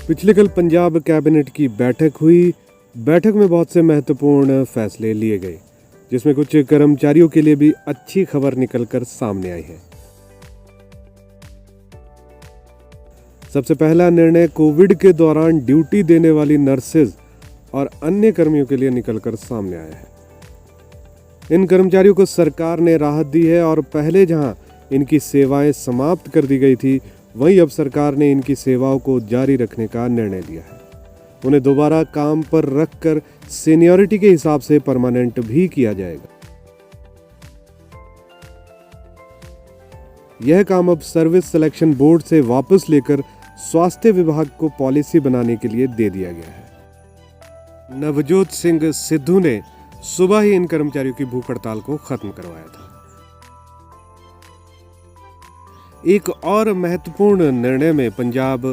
पिछले कल पंजाब कैबिनेट की बैठक हुई। बैठक में बहुत से महत्वपूर्ण फैसले लिए गए, जिसमें कुछ कर्मचारियों के लिए भी अच्छी खबर निकलकर सामने आई है। सबसे पहला निर्णय कोविड के दौरान ड्यूटी देने वाली नर्सेज और अन्य कर्मियों के लिए निकलकर सामने आया है। इन कर्मचारियों को सरकार ने राहत दी है और पहले जहां इनकी सेवाएं समाप्त कर दी गई थी, वहीं अब सरकार ने इनकी सेवाओं को जारी रखने का निर्णय लिया है। उन्हें दोबारा काम पर रखकर सीनियरिटी के हिसाब से परमानेंट भी किया जाएगा। यह काम अब सर्विस सिलेक्शन बोर्ड से वापस लेकर स्वास्थ्य विभाग को पॉलिसी बनाने के लिए दे दिया गया है। नवजोत सिंह सिद्धू ने सुबह ही इन कर्मचारियों की भूख हड़ताल को खत्म करवाया था। एक और महत्वपूर्ण निर्णय में पंजाब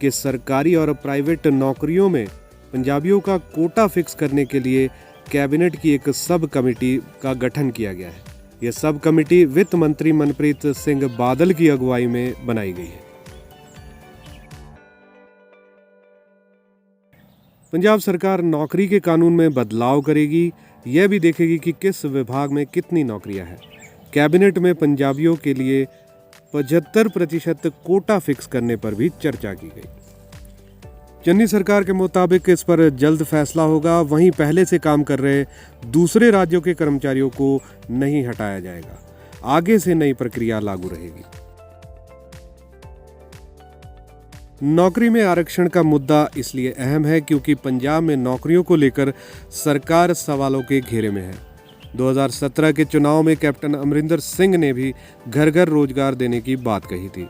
के सरकारी और प्राइवेट नौकरियों में पंजाबियों का कोटा फिक्स करने के लिए कैबिनेट की एक सब कमेटी का गठन किया गया है। यह सब कमेटी वित्त मंत्री मनप्रीत सिंह बादल की अगुवाई में बनाई गई है। पंजाब सरकार नौकरी के कानून में बदलाव करेगी। यह भी देखेगी कि किस विभाग में कितनी नौकरियां हैं। कैबिनेट में पंजाबियों के लिए 75% कोटा फिक्स करने पर भी चर्चा की गई। चन्नी सरकार के मुताबिक इस पर जल्द फैसला होगा। वहीं पहले से काम कर रहे दूसरे राज्यों के कर्मचारियों को नहीं हटाया जाएगा। आगे से नई प्रक्रिया लागू रहेगी। नौकरी में आरक्षण का मुद्दा इसलिए अहम है क्योंकि पंजाब में नौकरियों को लेकर सरकार सवालों के घेरे में है। 2017 के चुनाव में कैप्टन अमरिंदर सिंह ने भी घर घर रोजगार देने की बात कही थी,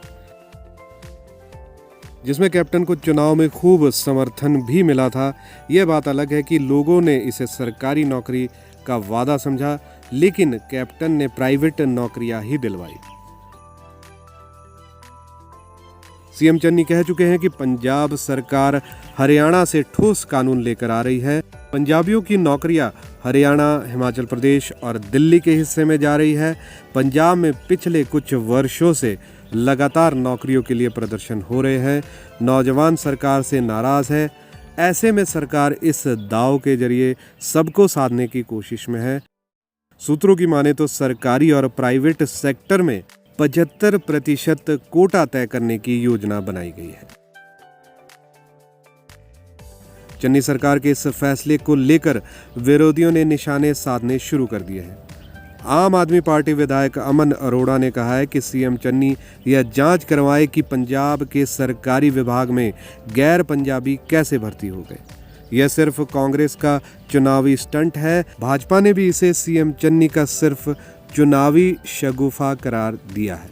जिसमें कैप्टन को चुनाव में खूब समर्थन भी मिला था। यह बात अलग है कि लोगों ने इसे सरकारी नौकरी का वादा समझा, लेकिन कैप्टन ने प्राइवेट नौकरियां ही दिलवाई। सीएम चन्नी कह चुके हैं कि पंजाब सरकार हरियाणा से ठोस कानून लेकर आ रही है। पंजाबियों की नौकरियां हरियाणा, हिमाचल प्रदेश और दिल्ली के हिस्से में जा रही है। पंजाब में पिछले कुछ वर्षों से लगातार नौकरियों के लिए प्रदर्शन हो रहे हैं। नौजवान सरकार से नाराज है। ऐसे में सरकार इस दांव के जरिए सबको साधने की कोशिश में है। सूत्रों की माने तो सरकारी और प्राइवेट सेक्टर में 75% कोटा तय करने की योजना बनाई गई है। चन्नी सरकार के इस फैसले को लेकर विरोधियों ने निशाने साधने शुरू कर दिए हैं। आम आदमी पार्टी विधायक अमन अरोड़ा ने कहा है कि सीएम चन्नी यह जांच करवाए कि पंजाब के सरकारी विभाग में गैर पंजाबी कैसे भर्ती हो गए। यह सिर्फ कांग्रेस का चुनावी स्टंट है। भाजपा ने भी इसे सीएम चन्नी का सिर्फ चुनावी शगुफा करार दिया है।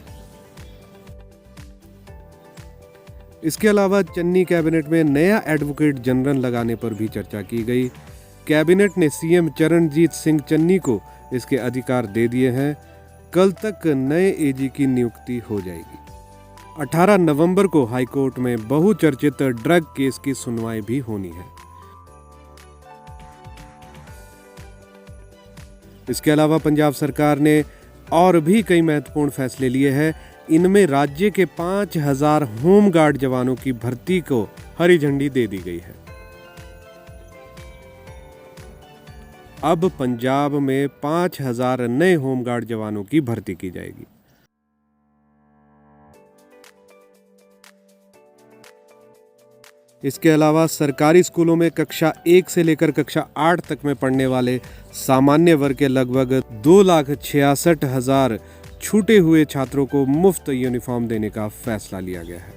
इसके अलावा चन्नी कैबिनेट में नया एडवोकेट जनरल लगाने पर भी चर्चा की गई। कैबिनेट ने सीएम चरणजीत सिंह चन्नी को इसके अधिकार दे दिए हैं। कल तक नए एजी की नियुक्ति हो जाएगी। 18 नवंबर को हाईकोर्ट में बहुचर्चित ड्रग केस की सुनवाई भी होनी है। इसके अलावा पंजाब सरकार ने और भी कई महत्वपूर्ण फैसले लिए हैं। इनमें राज्य के 5000 होमगार्ड जवानों की भर्ती को हरी झंडी दे दी गई है। अब पंजाब में 5000 नए होमगार्ड जवानों की भर्ती की जाएगी। इसके अलावा सरकारी स्कूलों में कक्षा 1 से लेकर कक्षा 8 तक में पढ़ने वाले सामान्य वर्ग के लगभग 2,66,000 छूटे हुए छात्रों को मुफ्त यूनिफॉर्म देने का फैसला लिया गया है।